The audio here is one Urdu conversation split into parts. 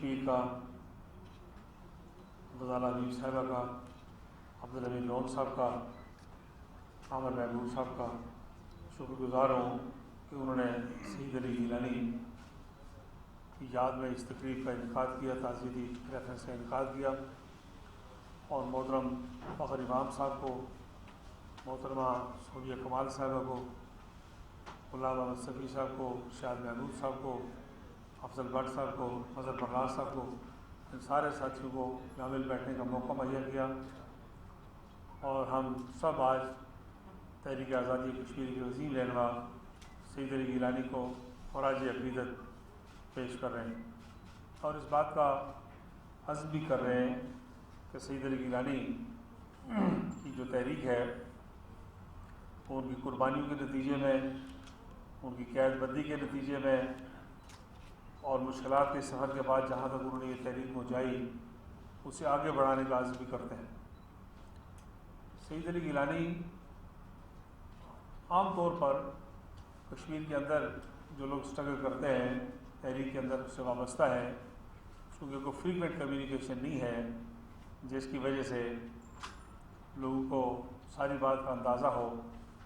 کشمیر کا، غزالہ حبیب صاحبہ کا، عبدالحمید لون صاحب کا، عامر محبوب صاحب کا شکر گزار ہوں کہ انہوں نے سید علی گیلانی کی یاد میں اس تقریب کا انعقاد کیا، تعزیتی ریفرنس کا انعقاد کیا، اور محترم فخر امام صاحب کو، محترمہ سعودیہ کمال صاحبہ کو، غلام احمد صفی صاحب کو، شاہد محمود صاحب کو، افضل بٹ صاحب کو، اظہر پرواز صاحب کو، ان سارے ساتھیوں کو شامل بیٹھنے کا موقع مہیا کیا، اور ہم سب آج تحریک آزادی کشمیر کے عظیم رہنما سید علی گیلانی کو خراج عقیدت پیش کر رہے ہیں، اور اس بات کا عزم بھی کر رہے ہیں کہ سید علی گیلانی کی جو تحریک ہے ان کی قربانیوں کے نتیجے میں، ان کی قید بندی کے نتیجے میں اور مشکلات کے سفر کے بعد جہاں تک انہوں نے یہ تحریک پہنچائی اسے آگے بڑھانے کا عزم بھی کرتے ہیں۔ سید علی گیلانی عام طور پر کشمیر کے اندر جو لوگ سٹرگل کرتے ہیں تحریک کے اندر اس سے وابستہ ہے، کیونکہ کوئی فریکوینٹ کمیونیکیشن نہیں ہے جس کی وجہ سے لوگوں کو ساری بات کا اندازہ ہو،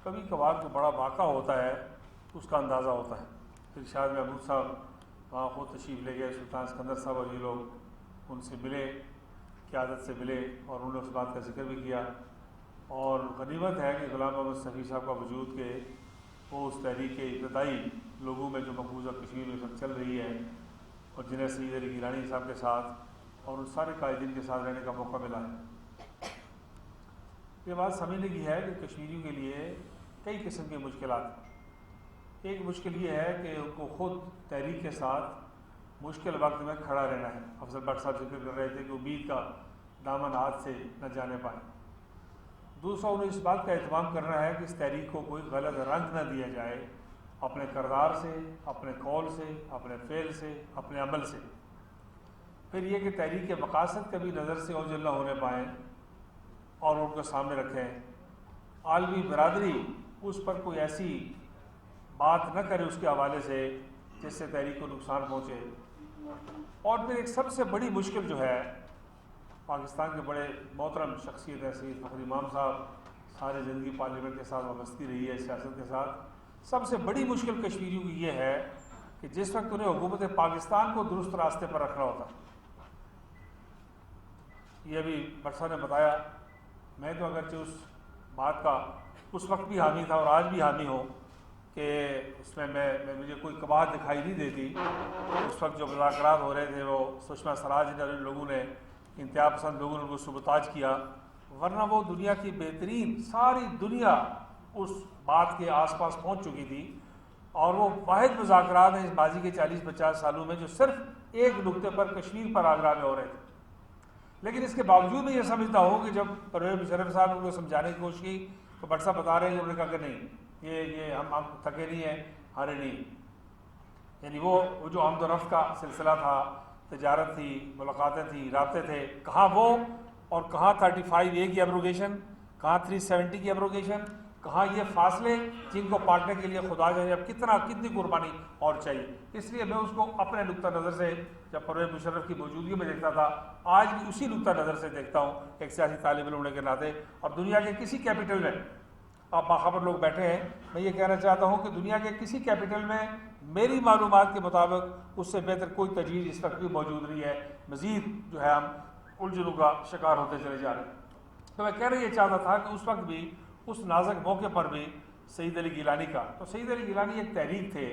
کبھی کبھار کو بڑا واقعہ ہوتا ہے اس کا اندازہ ہوتا ہے۔ پھر شاہد محمود صاحب وہاں خود تشریف لے گئے، سلطان سکندر صاحب اور یہ لوگ ان سے ملے، قیادت سے ملے، اور انہوں نے اس بات کا ذکر بھی کیا، اور غنیمت ہے کہ غلام احمد صفی صاحب کا وجود کہ وہ اس تحریک کے ابتدائی لوگوں میں جو مقبوضہ کشمیر میں چل رہی ہے اور جنہیں سید علی گیلانی صاحب کے ساتھ اور ان سارے قائدین کے ساتھ رہنے کا موقع ملا ہے۔ یہ بات سمجھنے کی ہے کہ کشمیریوں کے لیے کئی قسم کی مشکلات ہیں۔ ایک مشکل یہ ہے کہ ان کو خود تحریک کے ساتھ مشکل وقت میں کھڑا رہنا ہے۔ افضل بٹ صاحب ذکر کر رہے تھے کہ امید کا دامن ہاتھ سے نہ جانے پائے۔ دوسرا انہیں اس بات کا اہتمام کرنا ہے کہ اس تحریک کو کوئی غلط رنگ نہ دیا جائے، اپنے کردار سے، اپنے قول سے، اپنے فعل سے، اپنے عمل سے۔ پھر یہ کہ تحریک کے مقاصد کبھی نظر سے اوجھل نہ ہونے پائیں اور ان کو سامنے رکھیں۔ عالمی برادری اس پر کوئی ایسی بات نہ کرے اس کے حوالے سے جس سے تحریک کو نقصان پہنچے۔ اور پھر ایک سب سے بڑی مشکل جو ہے، پاکستان کے بڑے محترم شخصیت ہے سید فخر امام صاحب، سارے زندگی پارلیمنٹ کے ساتھ وابستگی رہی ہے، سیاست کے ساتھ، سب سے بڑی مشکل کشمیریوں کی یہ ہے کہ جس وقت انہیں حکومت پاکستان کو درست راستے پر رکھنا ہوتا ہے، یہ ابھی برسا نے بتایا، میں تو اگرچہ اس بات کا اس وقت بھی حامی تھا اور آج بھی حامی ہوں کہ اس میں مجھے کوئی قباحت دکھائی نہیں دیتی۔ اس وقت جو مذاکرات ہو رہے تھے وہ سشما سوراج نے لوگوں نے، انتہا پسند لوگوں نے ان کو سبوتاج کیا، ورنہ وہ دنیا کی بہترین، ساری دنیا اس بات کے آس پاس پہنچ چکی تھی، اور وہ واحد مذاکرات ہیں اس ماضی کے 40-50 سالوں میں جو صرف ایک نقطے پر کشمیر پر آگرہ میں ہو رہے تھے۔ لیکن اس کے باوجود میں یہ سمجھتا ہوں کہ جب پرویز مشرف صاحب نے ان کو سمجھانے کی کوشش کی تو بٹ صاحب بتا رہے ہیں، انہوں نے کہا کہ نہیں، یہ ہم تھکے نہیں ہیں، ہارے نہیں۔ یعنی وہ جو آمد و رفت کا سلسلہ تھا، تجارت تھی، ملاقاتیں تھیں، رابطے تھے، کہاں وہ اور کہاں 35A کی ایبروگیشن، کہاں 370 کی ایبروگیشن، کہاں یہ فاصلے جن کو پاٹنے کے لیے خدا جائے اب کتنی قربانی اور چاہیے۔ اس لیے میں اس کو اپنے نقطہ نظر سے جب پرویز مشرف کی موجودگی میں دیکھتا تھا، آج بھی اسی نقطہ نظر سے دیکھتا ہوں ایک سیاسی طالب علم ہونے کے ناطے۔ اور دنیا کے کسی کیپٹل میں آپ باخبر لوگ بیٹھے ہیں، میں یہ کہنا چاہتا ہوں کہ دنیا کے کسی کیپٹل میں میری معلومات کے مطابق اس سے بہتر کوئی تجویز اس وقت بھی موجود نہیں ہے۔ مزید جو ہے ہم الجھنوں کا شکار ہوتے چلے جا رہے ہیں۔ تو میں کہنا یہ چاہتا تھا کہ اس وقت بھی، اس نازک موقع پر بھی سید علی گیلانی کا، تو سید علی گیلانی ایک تحریک تھے،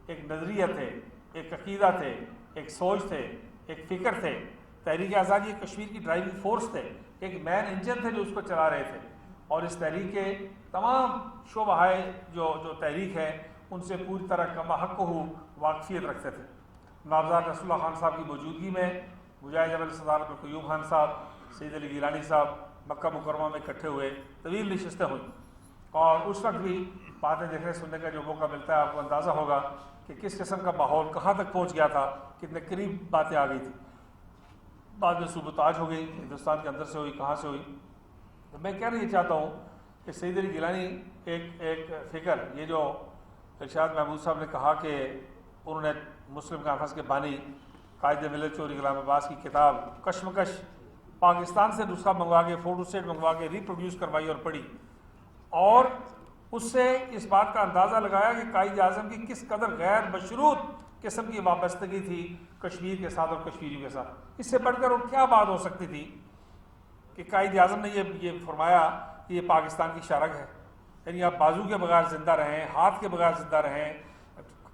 ایک نظریہ تھے، ایک عقیدہ تھے، ایک سوچ تھے، ایک فکر تھے۔ تحریک آزادی کشمیر کی ڈرائیونگ فورس تھے، ایک مین انجن تھے جو اس کو چلا رہے تھے، اور اس تحریک کے تمام شعبۂ جو تحریک ہے ان سے پوری طرح کما حق ہو واقفیت رکھتے تھے۔ نوابزاد رسول اللہ خان صاحب کی موجودگی میں مجاہد جبل صدارت القیوم خان صاحب، سید علی گیلانی صاحب مکہ مکرمہ میں اکٹھے ہوئے، طویل نشستیں ہوئیں، اور اس وقت بھی باتیں دیکھنے سننے کا جو موقع ملتا ہے آپ کو اندازہ ہوگا کہ کس قسم کا ماحول کہاں تک پہنچ گیا تھا، کتنے قریب باتیں آ گئی تھی۔ بعد میں صوبتاج ہو گئی، ہندوستان کے اندر سے ہوئی، کہاں سے ہوئی۔ تو میں کہنا یہ چاہتا ہوں کہ سید علی گیلانی ایک فکر، یہ جو ارشاد محمود صاحب نے کہا کہ انہوں نے مسلم کانفرنس کے بانی قائد ملت چودھری غلام عباس کی کتاب کشمکش پاکستان سے نسخہ منگوا کے فوٹو سیٹ منگوا کے ریپروڈیوس کروائی اور پڑھی، اور اس سے اس بات کا اندازہ لگایا کہ قائد اعظم کی کس قدر غیر مشروط قسم کی وابستگی تھی کشمیر کے ساتھ اور کشمیریوں کے ساتھ۔ اس سے بڑھ کر اور کیا بات ہو سکتی تھی کہ قائد اعظم نے یہ فرمایا کہ یہ پاکستان کی شرک ہے، یعنی آپ بازو کے بغیر زندہ رہیں، ہاتھ کے بغیر زندہ رہیں،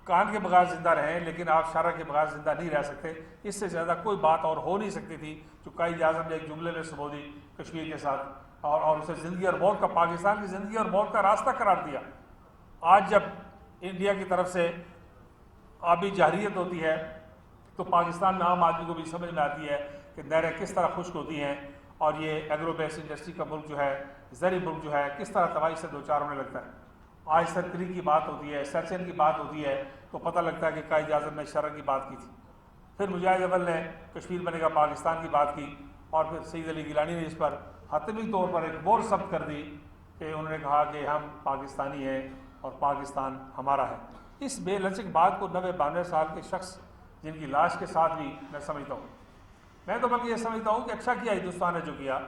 کان کے بغیر زندہ رہیں، لیکن آپ شرک کے بغیر زندہ نہیں رہ سکتے۔ اس سے زیادہ کوئی بات اور ہو نہیں سکتی تھی جو قائد اعظم نے ایک جملے میں سمودی کشمیر کے ساتھ، اور اسے زندگی اور موت کا، پاکستان کی زندگی اور موت کا راستہ قرار دیا۔ آج جب انڈیا کی طرف سے آبی جارحیت ہوتی ہے تو پاکستان میں عام آدمی کو بھی سمجھ میں آتی ہے کہ نہریں کس طرح خشک ہوتی ہیں، اور یہ ایگرو بیس انڈسٹری کا ملک جو ہے، زرعی ملک جو ہے، کس طرح تباہی سے دوچار ہونے لگتا ہے۔ آج سرکری کی بات ہوتی ہے، سیشن کی بات ہوتی ہے تو پتہ لگتا ہے کہ قائد اعظم نے شرک کی بات کی تھی۔ پھر مجاہد اول نے کشمیر بنے گا پاکستان کی بات کی، اور پھر سید علی گیلانی نے اس پر حتمی طور پر ایک بور ثبت کر دی کہ انہوں نے کہا کہ ہم پاکستانی ہیں اور پاکستان ہمارا ہے۔ اس بے لچک بات کو 90-92 سال کے شخص جن کی لاش کے ساتھ بھی میں سمجھتا ہوں، میں تو بلکہ یہ سمجھتا ہوں کہ اچھا کیا ہندوستان نے جو کیا،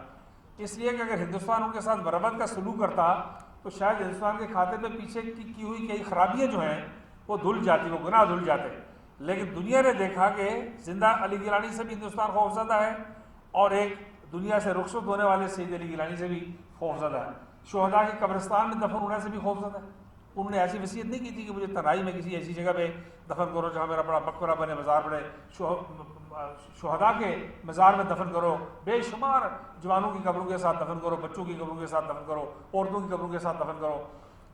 اس لیے کہ اگر ہندوستان ان کے ساتھ مرمت کا سلوک کرتا تو شاید ہندوستان کے کھاتے میں پیچھے کی ہوئی کئی خرابیاں جو ہیں وہ دھل جاتی، وہ گناہ دھل جاتے۔ لیکن دنیا نے دیکھا کہ زندہ علی گیلانی سے بھی ہندوستان خوفزدہ ہے، اور ایک دنیا سے رخصت ہونے والے سید علی گیلانی سے بھی خوفزدہ ہے، شہداء کے قبرستان میں دفن ہونے سے بھی خوفزدہ ہے۔ انہوں نے ایسی وصیت نہیں کی تھی کہ مجھے تنہائی میں کسی ایسی جگہ پہ دفن کرو جہاں میرا بڑا مقبرہ بنے، مزار بنے، شہداء کے مزار میں دفن کرو، بے شمار جوانوں کی قبروں کے ساتھ دفن کرو، بچوں کی قبروں کے ساتھ دفن کرو، عورتوں کی قبروں کے ساتھ دفن کرو۔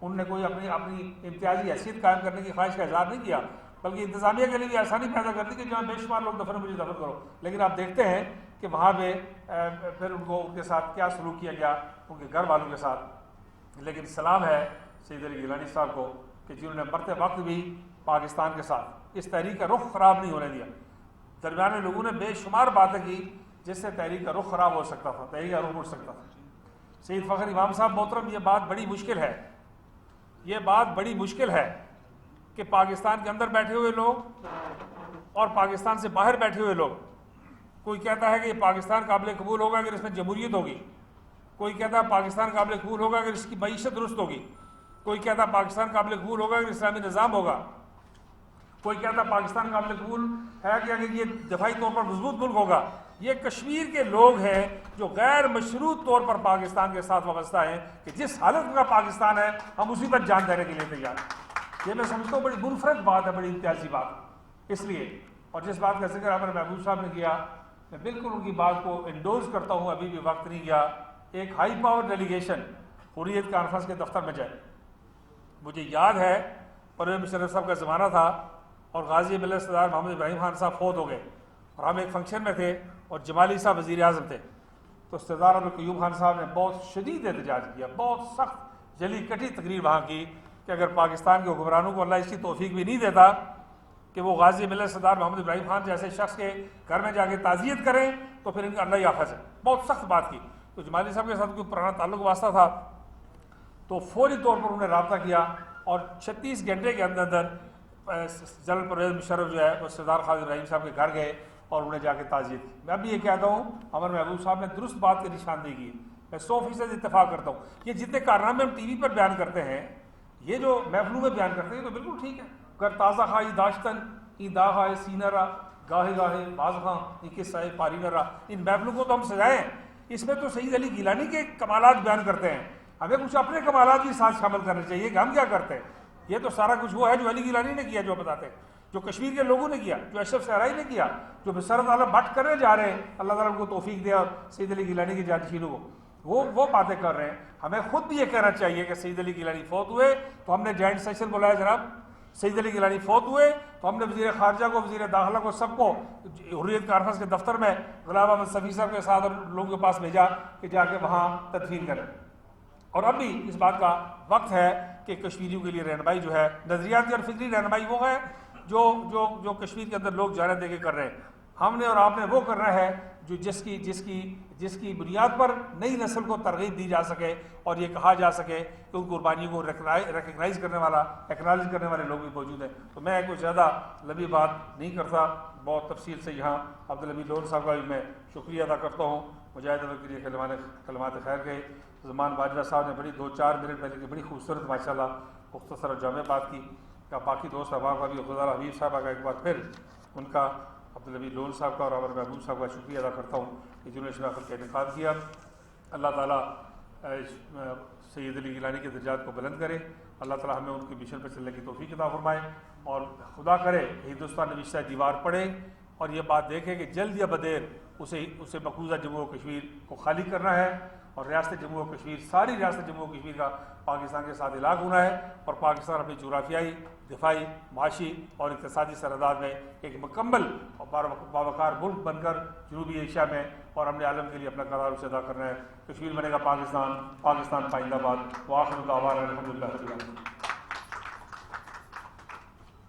انہوں نے کوئی اپنی امتیازی حیثیت قائم کرنے کی خواہش کا اظہار نہیں کیا، بلکہ انتظامیہ کے لیے بھی آسانی پیدا کر دی کہ جہاں بے شمار لوگ دفن مجھے دفن کرو۔ لیکن آپ دیکھتے ہیں کہ وہاں پہ پھر ان کے ساتھ کیا سلوک کیا گیا، ان کے گھر والوں کے ساتھ۔ لیکن سلام ہے سید علی گیلانی صاحب کو کہ جنہوں نے مرتے وقت بھی پاکستان کے ساتھ اس تحریک کا رخ خراب نہیں ہونے دیا۔ درمیانے لوگوں نے بے شمار باتیں کی جس سے تحریک کا رخ خراب ہو سکتا تھا، تحریک کا رخ اٹھ سکتا تھا۔ سید فخر امام صاحب محترم، یہ بات بڑی مشکل ہے، یہ بات بڑی مشکل ہے کہ پاکستان کے اندر بیٹھے ہوئے لوگ اور پاکستان سے باہر بیٹھے ہوئے لوگ، کوئی کہتا ہے کہ یہ پاکستان قابل قبول ہوگا اگر اس میں جمہوریت ہوگی، کوئی کہتا ہے پاکستان قابل قبول ہوگا اگر اس کی معیشت درست ہوگی، کوئی کہتا ہے پاکستان قابل قبول ہوگا اگر اسلامی نظام ہوگا، کوئی کہتا ہے پاکستان قابل قبول ہے کہ اگر یہ دفاعی طور پر مضبوط ملک ہوگا۔ یہ کشمیر کے لوگ ہیں جو غیر مشروط طور پر پاکستان کے ساتھ وابستہ ہیں کہ جس حالت کا پاکستان ہے ہم اسی پر جان دینے کے لیے تیار ہیں۔ یہ میں سمجھتا ہوں بڑی منفرد بات ہے، بڑی امتیازی بات۔ اس لیے، اور جس بات کا ذکر ہمارے محبوب صاحب نے کیا، میں بالکل ان کی بات کو انڈورس کرتا ہوں، ابھی بھی وقت نہیں گیا ایک ہائی پاور ڈیلیگیشن حریت کانفرنس کے دفتر میں جائے۔ مجھے یاد ہے پرویز مشرف صاحب کا زمانہ تھا اور غازی ملت سردار محمد ابراہیم خان صاحب فوت ہو گئے، اور ہم ایک فنکشن میں تھے اور جمالی صاحب وزیر اعظم تھے، تو سردار عبدالقیوم خان صاحب نے بہت شدید احتجاج کیا، بہت سخت جلی کٹی تقریر وہاں کی کہ اگر پاکستان کے حکمرانوں کو اللہ اس کی توفیق بھی نہیں دیتا کہ وہ غازی ملت سردار محمد ابراہیم خان جیسے شخص کے گھر میں جا کے تعزیت کریں تو پھر ان کا اللہ ہی حافظ ہے۔ بہت سخت بات کی۔ تو جمالی صاحب کے ساتھ کوئی پرانا تعلق واسطہ تھا، تو فوری طور پر انہوں نے رابطہ کیا اور 36 گھنٹے کے اندر اندر جنرل پرویز مشرف جو ہے وہ سردار خالد ابراہیم صاحب کے گھر گئے اور انہیں جا کے تعزیت کی۔ میں بھی یہ کہتا ہوں ہمارے محبوب صاحب نے درست بات کی نشاندہی کی، میں 100% اتفاق کرتا ہوں۔ یہ جتنے کارنامے ہم ٹی وی پر بیان کرتے ہیں، یہ جو محفلوں میں بیان کرتے ہیں تو بالکل ٹھیک ہے، گر تازہ خواہی داشتن ای داغ آئے سینہ را گاہے گاہے باز خاں ای قصہ پاری نہ را، ان محفلوں کو تو ہم سجائیں، اس میں تو سید علی گیلانی کے کمالات بیان کرتے ہیں، ہمیں کچھ اپنے کمالات بھی ساتھ شامل کرنے چاہیے کہ ہم کیا کرتے ہیں۔ یہ تو سارا کچھ وہ ہے جو علی گیلانی نے کیا، جو بتاتے ہیں، جو کشمیر کے لوگوں نے کیا، جو اشرف صحرائی نے کیا، جو مسرت عالم بٹ کرنے جا رہے ہیں، اللہ تعالیٰ ان کو توفیق دے اور سید علی گیلانی کے جانشینوں کو وہ باتیں کر رہے ہیں۔ ہمیں خود بھی یہ کہنا چاہیے کہ سید علی گیلانی فوت ہوئے تو ہم نے جوائنٹ سیشن بلایا، جناب سید علی گیلانی فوت ہوئے تو ہم نے وزیر خارجہ کو، وزیر داخلہ کو، سب کو حریت کانفرنس کے دفتر میں غلام احمد صفی صاحب کے ساتھ اور لوگوں کے پاس بھیجا کہ جا کے وہاں تدفین کریں۔ اور اب بھی اس بات کا وقت ہے کہ کشمیریوں کے لیے رہنمائی جو ہے، نظریاتی اور فکری رہنمائی وہ ہے جو کشمیر کے اندر لوگ جانے دے کے کر رہے ہیں۔ ہم نے اور آپ نے وہ کرنا ہے جو جس کی بنیاد پر نئی نسل کو ترغیب دی جا سکے اور یہ کہا جا سکے کہ ان قربانیوں کو ریکگنائز کرنے والا ایکنالج کرنے والے لوگ بھی موجود ہیں. تو میں کوئی زیادہ لمبی بات نہیں کرتا, بہت تفصیل سے یہاں عبدالحمید لون صاحب کا بھی میں شکریہ ادا کرتا ہوں مجاہد اول کے لیے کلمات خیر کے. زمان باجوہ صاحب نے بڑی 2-4 منٹ پہلے کی بڑی خوبصورت ماشاءاللہ مختصر اور جامع بات کی. کا باقی دوست احباب کا بھی خدا حبیب صاحبہ کا ایک بار پھر ان کا عبدالحمید لون صاحب کا اور عمر محبوب صاحب کا شکریہ ادا کرتا ہوں کہ جنہوں نے اس محفل کا انعقاد کیا. اللہ تعالیٰ سید علی گیلانی کے درجات کو بلند کرے. اللہ تعالیٰ ہمیں ان کے مشن پر چلنے کی توفیق عطا فرمائے اور خدا کرے ہندوستان نوشتہ دیوار پڑھے اور یہ بات دیکھے کہ جلد یا بدیر اسے مقبوضہ جموں و کشمیر کو خالی کرنا ہے اور ریاست جموں و کشمیر ساری ریاست جموں و کشمیر کا پاکستان کے ساتھ الگ ہونا ہے اور پاکستان اپنی جغرافیائی, دفاعی, معاشی اور اقتصادی سرحدات میں ایک مکمل اور باوقار ملک بن کر جنوبی ایشیا میں اور امن عالم کے لیے اپنا کردار اسے ادا کرنا ہے. کشمیر بنے گا پاکستان, پاکستان پائندہ باد. وآخر دعوانا الحمدللہ رب العالمین.